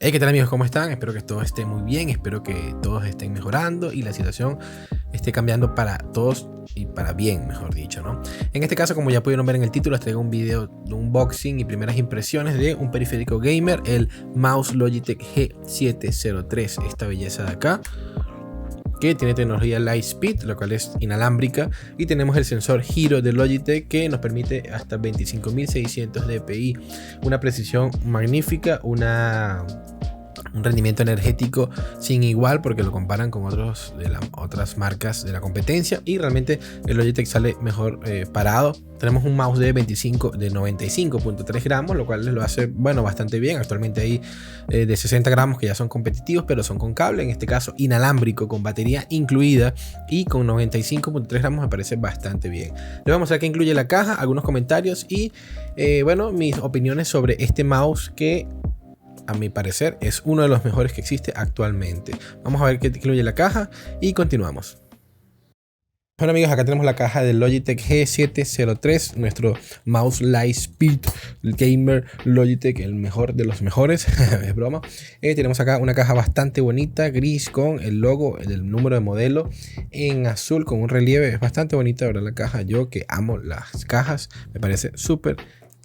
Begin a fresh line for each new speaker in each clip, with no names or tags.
Hey, ¿qué tal amigos? ¿Cómo están? Espero que todo esté muy bien, espero que todos estén mejorando y la situación esté cambiando para todos y para bien, mejor dicho, ¿no? En este caso, como ya pudieron ver en el título, les traigo un video de unboxing y primeras impresiones de un periférico gamer, el mouse Logitech G703, esta belleza de acá, que tiene tecnología Lightspeed, lo cual es inalámbrica, y tenemos el sensor giro de Logitech que nos permite hasta 25.600 dpi, una precisión magnífica, un rendimiento energético sin igual porque lo comparan con otras marcas de la competencia, y realmente el Logitech sale mejor parado. Tenemos un mouse de 95.3 gramos, lo cual lo hace bastante bien. Actualmente hay de 60 gramos que ya son competitivos, pero son con cable, en este caso inalámbrico, con batería incluida, y con 95.3 gramos me parece bastante bien. Les vamos a ver qué incluye la caja, algunos comentarios y mis opiniones sobre este mouse que a mi parecer es uno de los mejores que existe actualmente. Vamos a ver qué incluye la caja y continuamos. Bueno amigos, acá tenemos la caja del Logitech G703, nuestro mouse Lightspeed gamer Logitech, el mejor de los mejores. Es broma. Tenemos acá una caja bastante bonita, gris, con el logo del número de modelo en azul con un relieve. Es bastante bonita, ¿verdad? La caja, yo que amo las cajas, me parece súper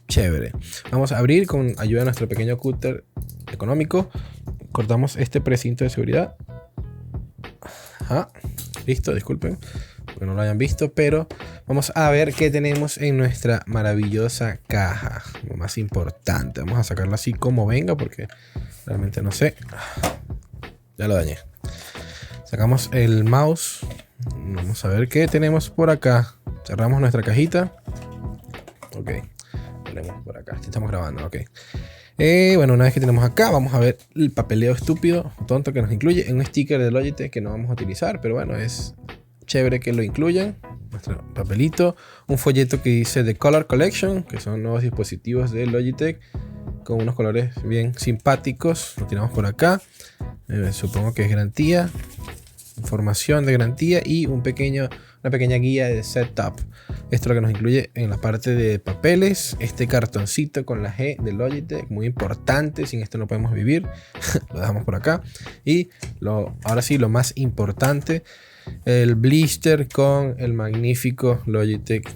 chévere. Vamos a abrir con ayuda de nuestro pequeño cúter económico. Cortamos este precinto de seguridad. Ajá. Listo, disculpen porque no lo hayan visto, pero vamos a ver qué tenemos en nuestra maravillosa caja. Lo más importante, vamos a sacarlo así como venga porque realmente no sé. Ya lo dañé. Sacamos el mouse. Vamos a ver qué tenemos por acá. Cerramos nuestra cajita. Ok, tenemos por acá. Estamos grabando, ok. Una vez que tenemos acá, vamos a ver el papeleo estúpido, tonto que nos incluye en un sticker de Logitech que no vamos a utilizar, pero bueno, es chévere que lo incluyan. Nuestro papelito, un folleto que dice The Color Collection, que son nuevos dispositivos de Logitech con unos colores bien simpáticos. Lo tiramos por acá. Supongo que es garantía, información de garantía y una pequeña guía de setup. Esto es lo que nos incluye en la parte de papeles. Este cartoncito con la G de Logitech, muy importante, sin esto no podemos vivir. Lo dejamos por acá. Y ahora sí, lo más importante, el blister con el magnífico Logitech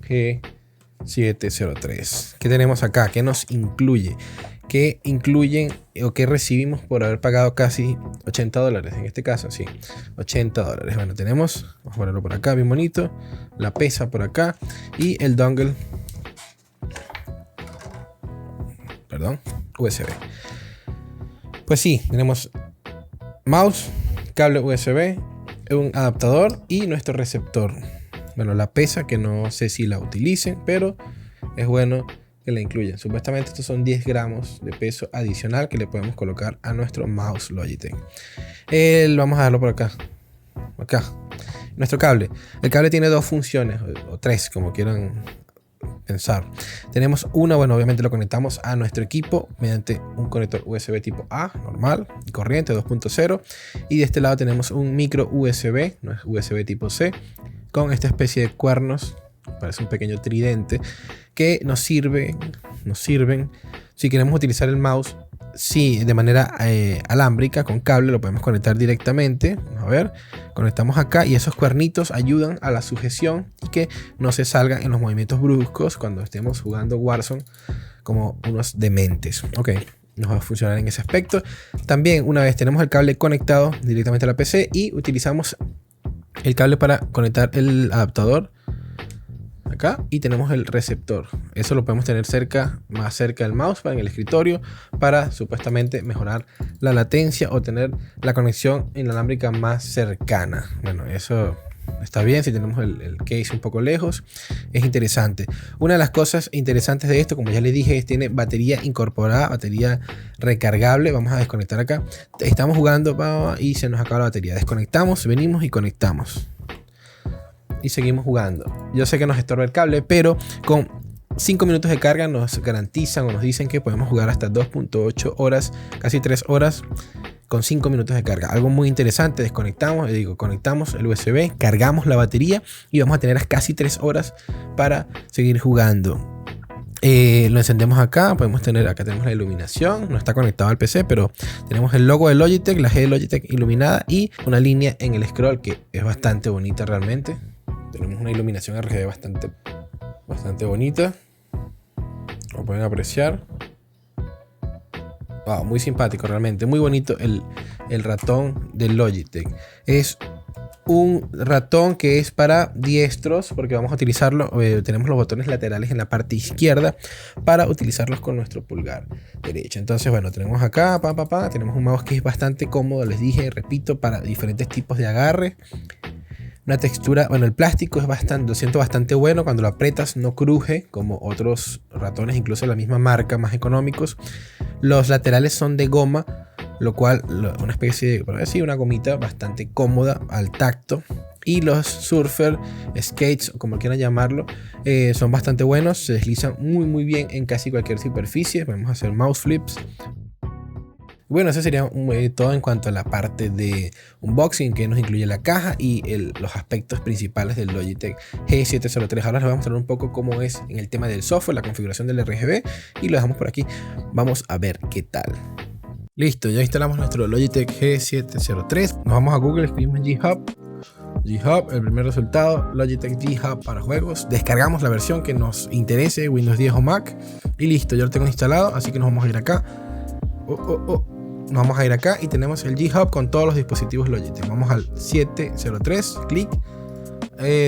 G703. ¿Qué tenemos acá? ¿Qué nos incluye? ¿Qué incluyen o qué recibimos por haber pagado casi $80? En este caso, sí, $80. Bueno, tenemos, vamos a ponerlo por acá, bien bonito. La pesa por acá y el dongle, perdón, USB. Pues sí, tenemos mouse, cable USB, un adaptador y nuestro receptor. Bueno, la pesa, que no sé si la utilicen, pero es bueno que la incluyen. Supuestamente estos son 10 gramos de peso adicional que le podemos colocar a nuestro mouse Logitech. Vamos a darlo por acá. Acá. Nuestro cable. El cable tiene dos funciones, o tres, como quieran pensar. Tenemos una, obviamente lo conectamos a nuestro equipo mediante un conector USB tipo A, normal y corriente, 2.0. Y de este lado tenemos un micro USB, no es USB tipo C, con esta especie de cuernos. Parece un pequeño tridente que nos sirven si queremos utilizar el mouse de manera alámbrica con cable. Lo podemos conectar directamente. Vamos a ver, conectamos acá y esos cuernitos ayudan a la sujeción y que no se salgan en los movimientos bruscos cuando estemos jugando Warzone como unos dementes. Ok, nos va a funcionar en ese aspecto. También, una vez tenemos el cable conectado directamente a la PC y utilizamos el cable para conectar el adaptador acá, y tenemos el receptor. Eso lo podemos tener más cerca del mouse, en el escritorio, para supuestamente mejorar la latencia o tener la conexión inalámbrica más cercana. Bueno, eso está bien si tenemos el case un poco lejos. Es interesante. Una de las cosas interesantes de esto, como ya les dije, es que tiene batería incorporada, batería recargable. Vamos a desconectar acá. Estamos jugando y se nos acaba la batería. Desconectamos, venimos y conectamos. Y seguimos jugando. Yo sé que nos estorba el cable, pero con 5 minutos de carga nos garantizan o nos dicen que podemos jugar hasta 2.8 horas, casi 3 horas con 5 minutos de carga. Algo muy interesante. Desconectamos, conectamos el USB, cargamos la batería y vamos a tener casi 3 horas para seguir jugando. Lo encendemos acá, podemos tener, acá tenemos la iluminación, no está conectado al PC, pero tenemos el logo de Logitech, la G de Logitech iluminada y una línea en el scroll que es bastante bonita realmente. Tenemos una iluminación RGB bastante bonita, como pueden apreciar. Wow, muy simpático realmente, muy bonito el ratón de Logitech. Es un ratón que es para diestros porque vamos a utilizarlo, tenemos los botones laterales en la parte izquierda para utilizarlos con nuestro pulgar derecho. Entonces bueno, tenemos acá, tenemos un mouse que es bastante cómodo, les dije, repito, para diferentes tipos de agarre. Una textura, bueno, el plástico es lo siento bastante bueno, cuando lo aprietas no cruje como otros ratones, incluso de la misma marca, más económicos. Los laterales son de goma, lo cual, una especie de, por decir, una gomita bastante cómoda al tacto. Y los Surfer Skates, como quieran llamarlo, son bastante buenos, se deslizan muy bien en casi cualquier superficie. Vamos a hacer mouse flips. Bueno, eso sería todo en cuanto a la parte de unboxing, que nos incluye la caja y los aspectos principales del Logitech G703. Ahora les voy a mostrar un poco cómo es en el tema del software, la configuración del RGB, y lo dejamos por aquí. Vamos a ver qué tal. Listo, ya instalamos nuestro Logitech G703. Nos vamos a Google, escribimos G-Hub, el primer resultado, Logitech G-Hub para juegos. Descargamos la versión que nos interese, Windows 10 o Mac, y listo, ya lo tengo instalado, así que nos vamos a ir acá. Nos vamos a ir acá y tenemos el G-Hub con todos los dispositivos Logitech. Vamos al 703, clic.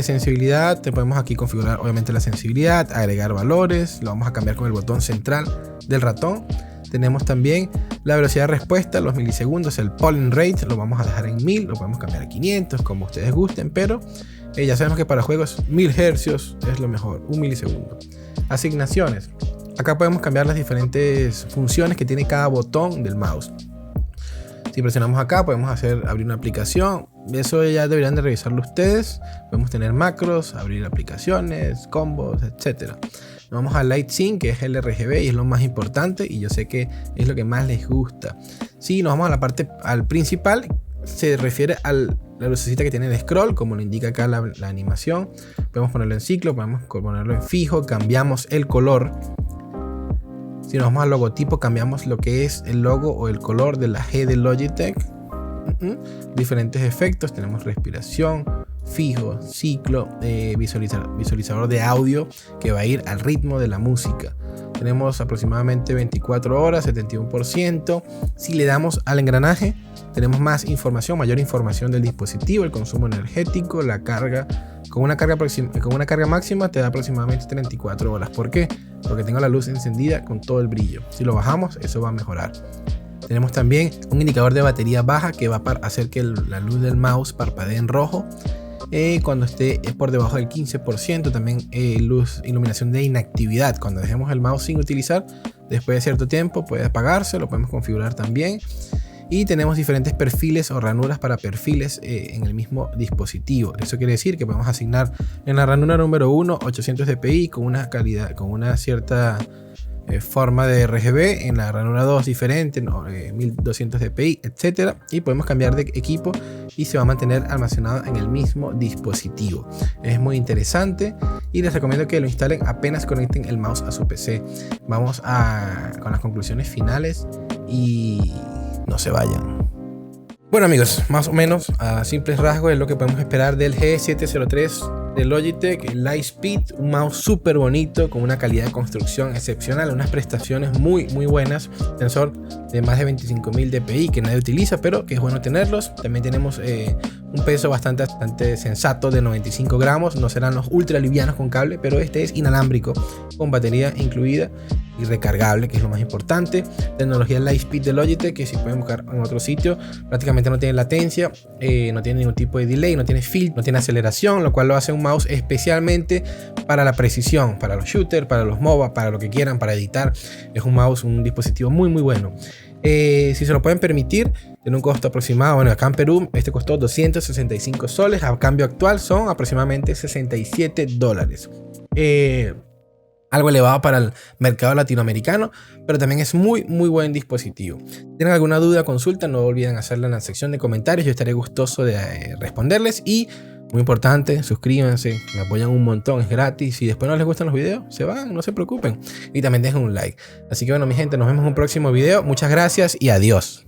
Sensibilidad, te podemos aquí configurar obviamente la sensibilidad, agregar valores, lo vamos a cambiar con el botón central del ratón. Tenemos también la velocidad de respuesta, los milisegundos, el polling rate, lo vamos a dejar en 1000, lo podemos cambiar a 500, como ustedes gusten, pero ya sabemos que para juegos 1000 Hz es lo mejor, 1 milisegundo. Asignaciones, acá podemos cambiar las diferentes funciones que tiene cada botón del mouse. Si presionamos acá podemos abrir una aplicación, eso ya deberían de revisarlo ustedes. Podemos tener macros, abrir aplicaciones, combos, etc. Nos vamos a Light Sync, que es el RGB y es lo más importante, y yo sé que es lo que más les gusta. Si nos vamos a la parte principal, se refiere a la lucecita que tiene el scroll, como lo indica acá la animación. Podemos ponerlo en ciclo, podemos ponerlo en fijo, cambiamos el color. Si nos vamos al logotipo, cambiamos lo que es el logo o el color de la G de Logitech. Diferentes efectos, tenemos respiración, fijo, ciclo, visualizador de audio que va a ir al ritmo de la música. Tenemos aproximadamente 24 horas, 71%. Si le damos al engranaje, tenemos más información, mayor información del dispositivo, el consumo energético, la carga. Con una carga máxima te da aproximadamente 34 horas. ¿Por qué? Porque tengo la luz encendida con todo el brillo. Si lo bajamos, eso va a mejorar. Tenemos también un indicador de batería baja que va a hacer que la luz del mouse parpadee en rojo. Cuando esté por debajo del 15%, también iluminación de inactividad. Cuando dejemos el mouse sin utilizar, después de cierto tiempo puede apagarse, lo podemos configurar también. Y tenemos diferentes perfiles o ranuras para perfiles en el mismo dispositivo. Eso quiere decir que podemos asignar en la ranura número 1 800 dpi con una calidad, con una cierta forma de RGB, en la ranura 2 diferente, 1200 dpi, etc. Y podemos cambiar de equipo y se va a mantener almacenado en el mismo dispositivo. Es muy interesante y les recomiendo que lo instalen apenas conecten el mouse a su PC. Vamos con las conclusiones finales y no se vayan. Bueno amigos, más o menos a simples rasgos es lo que podemos esperar del G703 de Logitech, el Lightspeed, un mouse súper bonito con una calidad de construcción excepcional, unas prestaciones muy buenas, sensor de más de 25.000 dpi que nadie utiliza, pero que es bueno tenerlos. También tenemos un peso bastante sensato de 95 gramos, no serán los ultra livianos con cable, pero este es inalámbrico con batería incluida y recargable, que es lo más importante. Tecnología Lightspeed de Logitech, que si pueden buscar en otro sitio, prácticamente no tiene latencia, no tiene ningún tipo de delay, no tiene filtro, no tiene aceleración, lo cual lo hace un mouse especialmente para la precisión, para los shooters, para los MOBA, para lo que quieran, para editar. Es un mouse, un dispositivo muy bueno. Si se lo pueden permitir, tiene un costo aproximado, bueno, acá en Perú este costó 265 soles, a cambio actual son aproximadamente $67. Algo elevado para el mercado latinoamericano, pero también es muy buen dispositivo. Si tienen alguna duda o consulta, no olviden hacerla en la sección de comentarios, yo estaré gustoso de responderles. Y Muy importante, suscríbanse, me apoyan un montón, es gratis. Si después no les gustan los videos, se van, no se preocupen. Y también dejen un like. Así que bueno, mi gente, nos vemos en un próximo video. Muchas gracias y adiós.